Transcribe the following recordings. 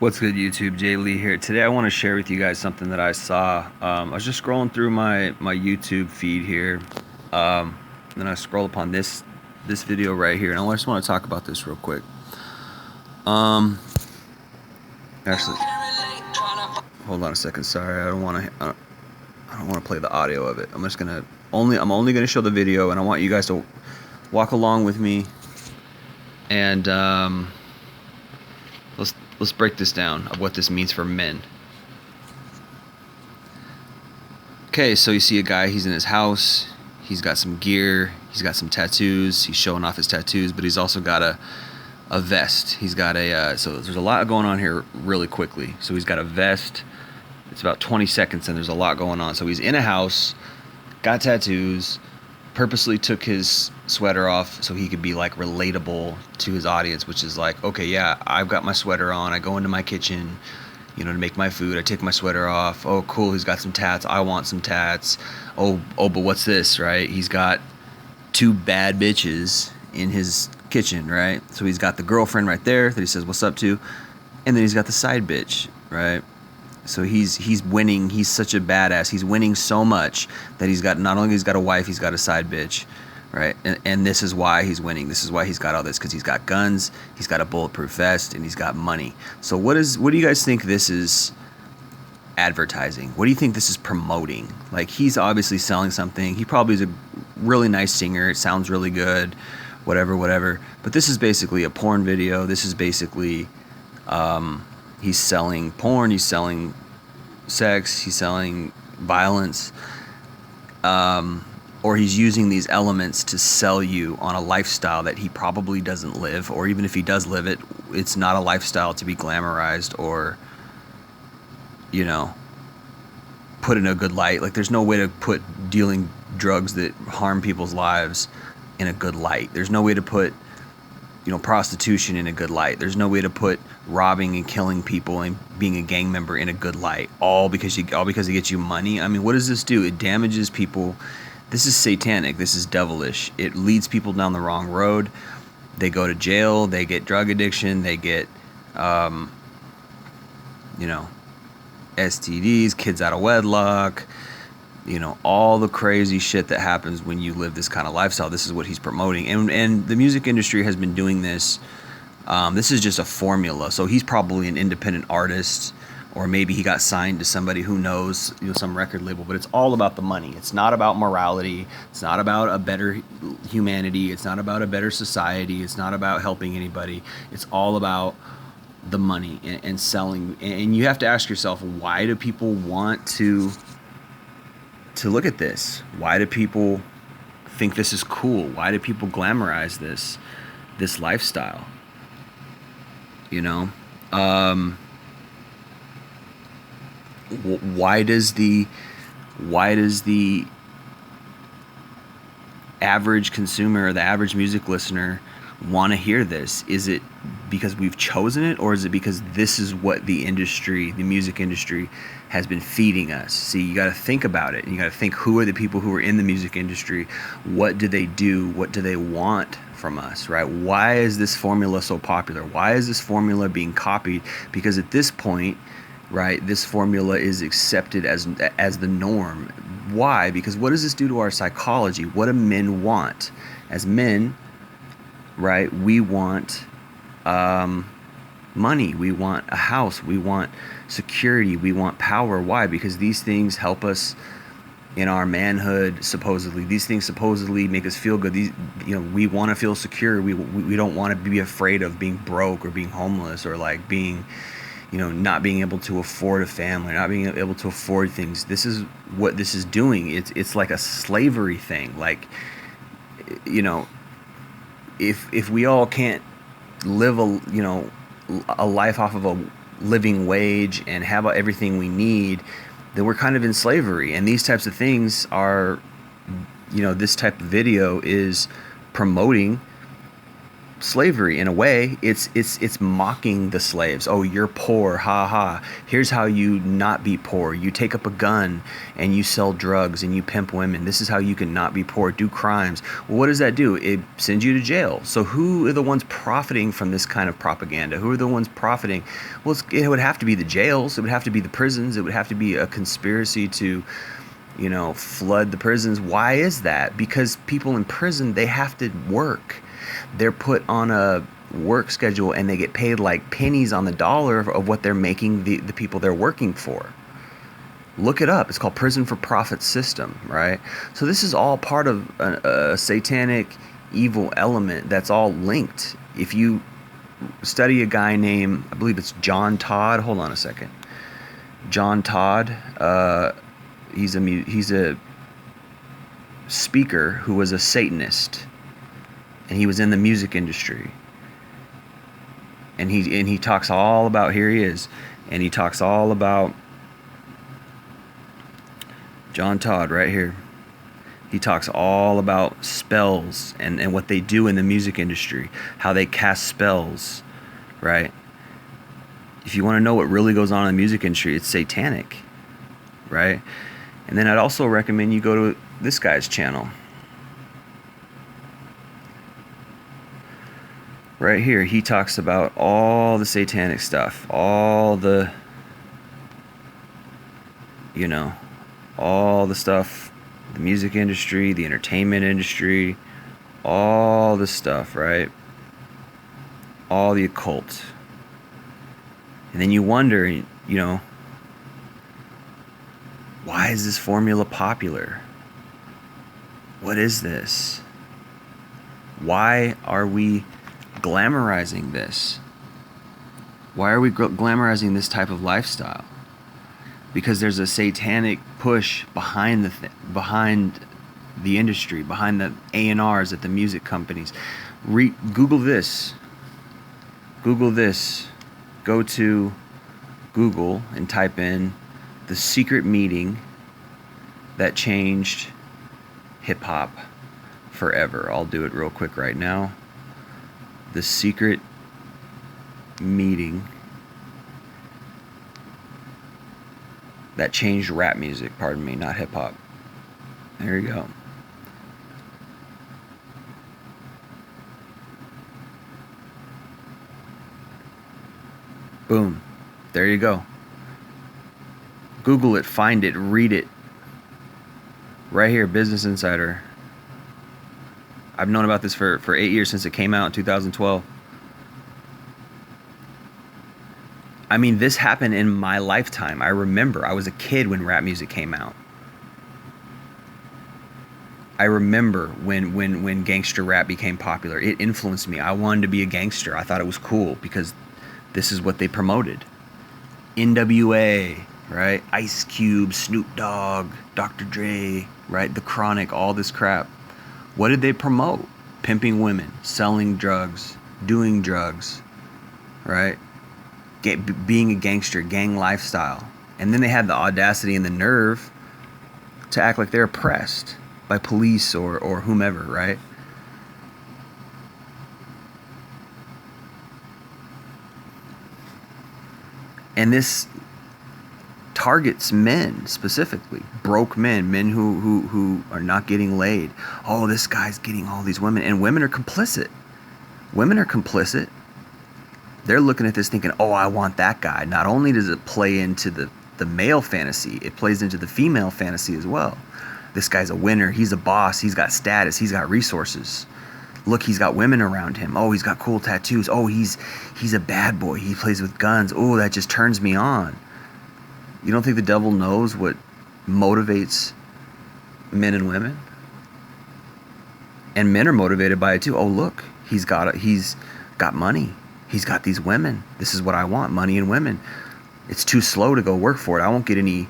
What's good, YouTube? Jay Lee here. Today, I want to share with you guys something that I saw. I was just scrolling through my YouTube feed here, and then I scroll upon this video right here, and I just want to talk about this real quick. Um, Actually, hold on a second. Sorry, I don't want to play the audio of it. I'm only gonna show the video, and I want you guys to walk along with me, and let's break this down of what this means for men. Okay, so you see a guy, he's in his house, he's got some gear, he's got some tattoos, he's showing off his tattoos, but he's also got a vest. He's got so there's a lot going on here really quickly. So he's got a vest, it's about 20 seconds and there's a lot going on. So he's in a house, got tattoos, purposely took his sweater off so he could be like relatable to his audience, which is like, okay, yeah, I've got my sweater on, I go into my kitchen, to make my food. I take my sweater off. Oh, cool. He's got some tats. I want some tats. Oh, but what's this, right? He's got two bad bitches in his kitchen, right? So he's got the girlfriend right there that he says, what's up to? And then he's got the side bitch, right? So he's winning. He's such a badass. He's winning so much that he's got, not only he's got a wife, he's got a side bitch, right? And this is why he's winning. This is why he's got all this, because he's got guns, he's got a bulletproof vest, and he's got money. So what do you guys think this is advertising? What do you think this is promoting? Like, he's obviously selling something. He probably is a really nice singer. It sounds really good, whatever. But this is basically a porn video. This is basically, he's selling porn, he's selling sex, he's selling violence. Or he's using these elements to sell you on a lifestyle that he probably doesn't live, or even if he does live it, it's not a lifestyle to be glamorized or, put in a good light. Like, there's no way to put dealing drugs that harm people's lives in a good light. There's no way to put, prostitution in a good light. There's no way to put robbing and killing people and being a gang member in a good light. All because it gets you money. I mean, what does this do? It damages people. This is satanic. This is devilish. It leads people down the wrong road. They go to jail. They get drug addiction. They get, STDs, kids out of wedlock, all the crazy shit that happens when you live this kind of lifestyle. This is what he's promoting. And the music industry has been doing this. This is just a formula. So he's probably an independent artist, or maybe he got signed to somebody, who knows, some record label, but it's all about the money. It's not about morality. It's not about a better humanity. It's not about a better society. It's not about helping anybody. It's all about the money and selling. And you have to ask yourself, why do people want to look at this? Why do people think this is cool? Why do people glamorize this lifestyle? Why does the average consumer, or the average music listener, want to hear this? Is it because we've chosen it, or is it because this is what the music industry has been feeding us? See, you got to think about it, and you got to think, who are the people who are in the music industry? What do they do? What do they want from us, right? Why is this formula so popular? Why is this formula being copied? Because at this point, right, this formula is accepted as the norm. Why? Because what does this do to our psychology? What do men want? As men, right, we want money, we want a house, we want security, we want power. Why? Because these things help us in our manhood. Supposedly, these things supposedly make us feel good. We want to feel secure. We don't want to be afraid of being broke or being homeless, or like being, not being able to afford a family, not being able to afford things. This is what this is doing. It's like a slavery thing. Like, if we all can't live a life off of a living wage and have everything we need, then we're kind of in slavery. And these types of things are, this type of video is promoting slavery in a way. It's mocking the slaves. Oh, you're poor, ha ha. Here's how you not be poor. You take up a gun and you sell drugs and you pimp women. This is how you can not be poor, do crimes. Well, what does that do? It sends you to jail. So who are the ones profiting from this kind of propaganda? Who are the ones profiting? Well, it would have to be the jails. It would have to be the prisons. It would have to be a conspiracy to, flood the prisons. Why is that? Because people in prison, they have to work. They're put on a work schedule and they get paid like pennies on the dollar of what they're making the people they're working for. Look it up. It's called prison for profit system, right? So this is all part of a satanic evil element that's all linked. If you study a guy named, I believe it's John Todd. Hold on a second. John Todd. He's a speaker who was a Satanist. And he was in the music industry. And he talks all about, here he is, and he talks all about John Todd right here. He talks all about spells and what they do in the music industry, how they cast spells, right? If you want to know what really goes on in the music industry, it's satanic, right? And then I'd also recommend you go to this guy's channel. Right here, he talks about all the satanic stuff, all the, all the stuff, the music industry, the entertainment industry, all the stuff, right? All the occult. And then you wonder, why is this formula popular? What is this? Why are we glamorizing this? Why are we glamorizing this type of lifestyle? Because there's a satanic push behind the industry, behind the A&Rs at the music companies. Google this. Go to Google and type in the secret meeting that changed hip hop forever. I'll do it real quick right now. The secret meeting that changed rap music, pardon me, not hip hop. There you go. Boom. There you go. Google it, find it, read it. Right here, Business Insider. I've known about this for 8 years, since it came out in 2012. I mean, this happened in my lifetime. I remember I was a kid when rap music came out. I remember when gangster rap became popular. It influenced me. I wanted to be a gangster. I thought it was cool because this is what they promoted. NWA, right? Ice Cube, Snoop Dogg, Dr. Dre, right? The Chronic, all this crap. What did they promote? Pimping women, selling drugs, doing drugs, right? Being a gangster, gang lifestyle. And then they had the audacity and the nerve to act like they're oppressed by police or whomever, right? And this targets men specifically, broke men who are not getting laid. Oh, this guy's getting all these women, and women are complicit. Women are complicit. They're looking at this thinking, oh, I want that guy. Not only does it play into the male fantasy, it plays into the female fantasy as well. This guy's a winner. He's a boss. He's got status. He's got resources. Look, he's got women around him. Oh, he's got cool tattoos. Oh, he's a bad boy. He plays with guns. Oh, that just turns me on. You don't think the devil knows what motivates men and women? And men are motivated by it too. Oh, look, he's got money. He's got these women. This is what I want, money and women. It's too slow to go work for it. I won't get any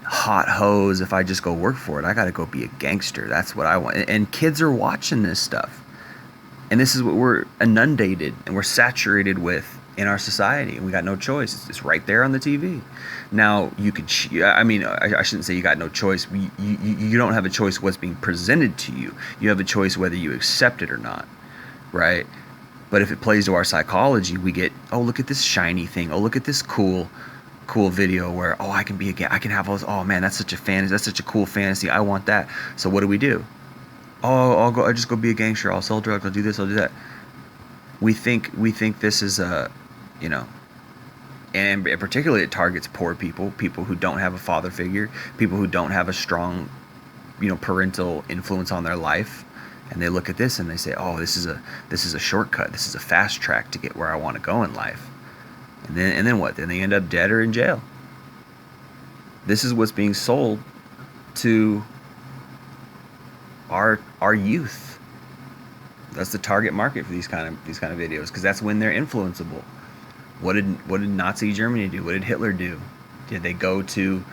hot hoes if I just go work for it. I got to go be a gangster. That's what I want. And kids are watching this stuff. And this is what we're inundated and we're saturated with in our society. And we got no choice. It's right there on the TV. Now, you could, I shouldn't say you got no choice. You don't have a choice what's being presented to you. You have a choice whether you accept it or not, right? But if it plays to our psychology, we get, oh, look at this shiny thing. Oh, look at this cool video where, oh, I can be I can have all this. Oh man, that's such a fantasy. That's such a cool fantasy. I want that. So what do? Oh, I'll just go be a gangster. I'll sell drugs. I'll do this. I'll do that. We think this is a, you know, and particularly it targets poor people, people who don't have a father figure, people who don't have a strong, parental influence on their life, and they look at this and they say, oh, this is a shortcut. This is a fast track to get where I want to go in life. And then what? Then they end up dead or in jail. This is what's being sold to our youth. That's the target market for these kind of videos, because that's when they're influenceable. What did Nazi Germany do? What did Hitler do? Did they go to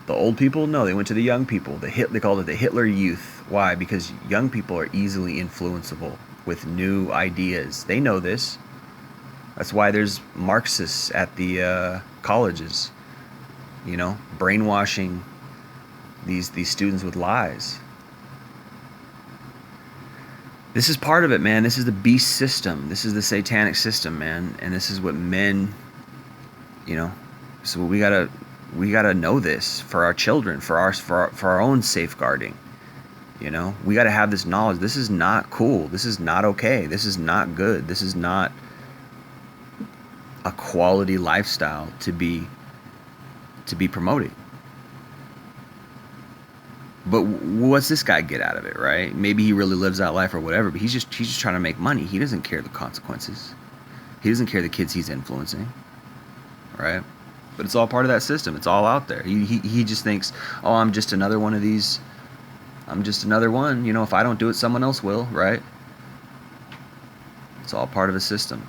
the old people? No, they went to the young people. They called it the Hitler Youth. Why? Because young people are easily influenceable with new ideas. They know this. That's why there's Marxists at the colleges, brainwashing these students with lies. This is part of it, man. This is the beast system. This is the satanic system, man. And this is what men, so we gotta know this for our children, for our own safeguarding. We gotta have this knowledge. This is not cool. This is not okay. This is not good. This is not a quality lifestyle to be promoting. But what's this guy get out of it, right? Maybe he really lives that life or whatever, but he's just trying to make money. He doesn't care the consequences. He doesn't care the kids he's influencing, right? But it's all part of that system. It's all out there. He just thinks, oh, I'm just another one of these. I'm just another one. If I don't do it, someone else will, right? It's all part of a system.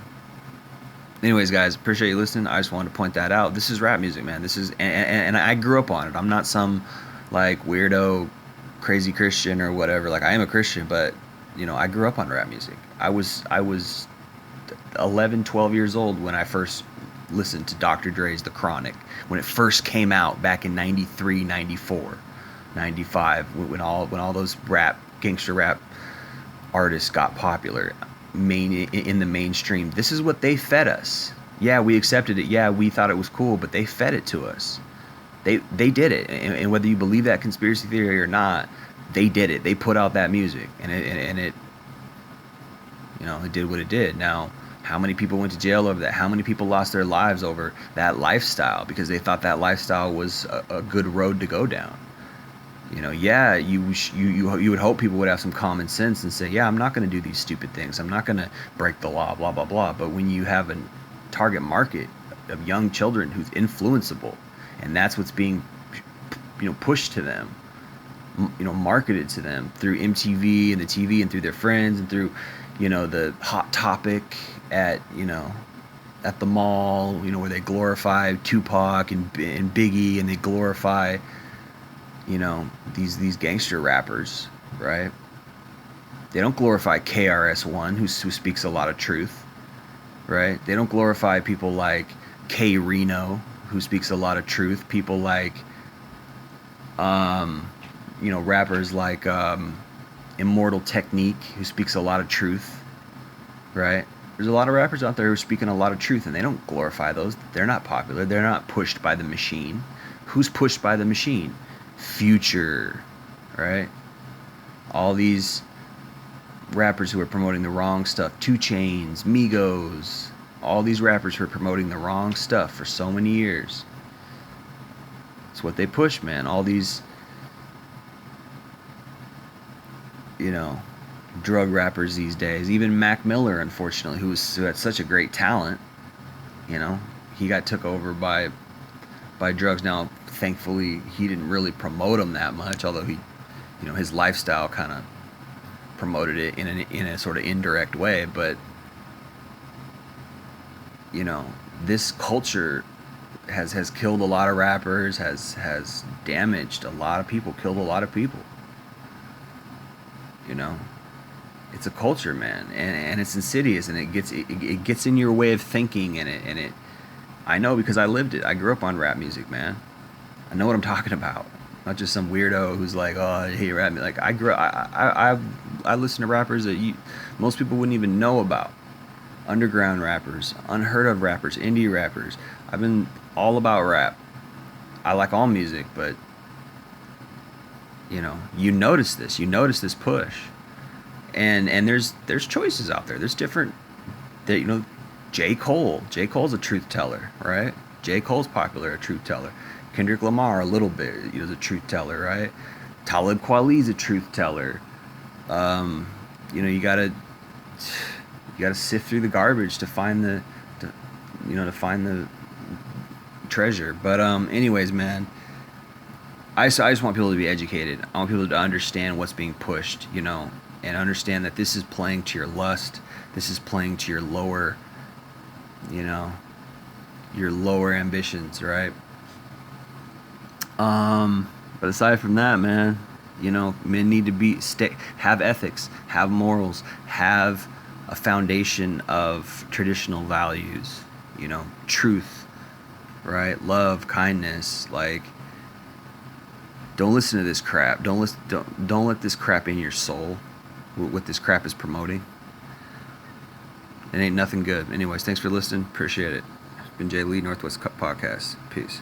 Anyways, guys, appreciate you listening. I just wanted to point that out. This is rap music, man. This is, and I grew up on it. I'm not some like weirdo crazy Christian or whatever. Like, I am a Christian, but I grew up on rap music. I was 11, 12 years old when I first listened to Dr. Dre's The Chronic, when it first came out back in 93, 94, 95, when all those gangster rap artists got popular in the mainstream. This is what they fed us. Yeah, we accepted it. Yeah, we thought it was cool, but they fed it to us. They did it, and whether you believe that conspiracy theory or not, they did it. They put out that music, and it did what it did. Now, how many people went to jail over that? How many people lost their lives over that lifestyle because they thought that lifestyle was a good road to go down? Yeah, you would hope people would have some common sense and say, yeah, I'm not going to do these stupid things. I'm not going to break the law, blah, blah, blah. But when you have a target market of young children who's influenceable, and that's what's being, pushed to them, marketed to them through MTV and the TV and through their friends and through, the Hot Topic at the mall, where they glorify Tupac and Biggie, and they glorify, these gangster rappers, right? They don't glorify KRS-One, who speaks a lot of truth, right? They don't glorify people like K Reno, who speaks a lot of truth. People like, rappers like Immortal Technique, who speaks a lot of truth, right? There's a lot of rappers out there who are speaking a lot of truth, and they don't glorify those. They're not popular. They're not pushed by the machine. Who's pushed by the machine? Future, right? All these rappers who are promoting the wrong stuff. 2 Chainz, Migos, all these rappers who are promoting the wrong stuff for so many years. It's what they push, man. All these, drug rappers these days. Even Mac Miller, unfortunately, who had such a great talent, he got took over by drugs. Now, thankfully, he didn't really promote them that much, although he, his lifestyle kind of promoted it in a sort of indirect way. But this culture has killed a lot of rappers, has damaged a lot of people, killed a lot of people. It's a culture, man, and it's insidious, and it gets in your way of thinking, and it I know because I lived it. I grew up on rap music, man. I know what I'm talking about. Not just some weirdo who's like, oh, I hate rap music. Like, I listen to rappers that most people wouldn't even know about. underground rappers, unheard of rappers, indie rappers. I've been all about rap. I like all music, but you notice this. You notice this push, and there's choices out there. There's different. J. Cole. J. Cole's a truth teller, right? J. Cole's popular, a truth teller. Kendrick Lamar, a little bit, is a truth teller, right? Talib Kweli's a truth teller. You gotta sift through the garbage to find to find the treasure. But anyways, man, I just want people to be educated. I want people to understand what's being pushed, and understand that this is playing to your lust. This is playing to your lower, your lower ambitions, right? But aside from that, man, men need to have ethics, have morals, have a foundation of traditional values, truth, right? Love, kindness, like, don't listen to this crap. Don't let this crap in your soul. What this crap is promoting. It ain't nothing good. Anyways, thanks for listening. Appreciate it. It's been Jay Lee, Northwest Cup Podcast. Peace.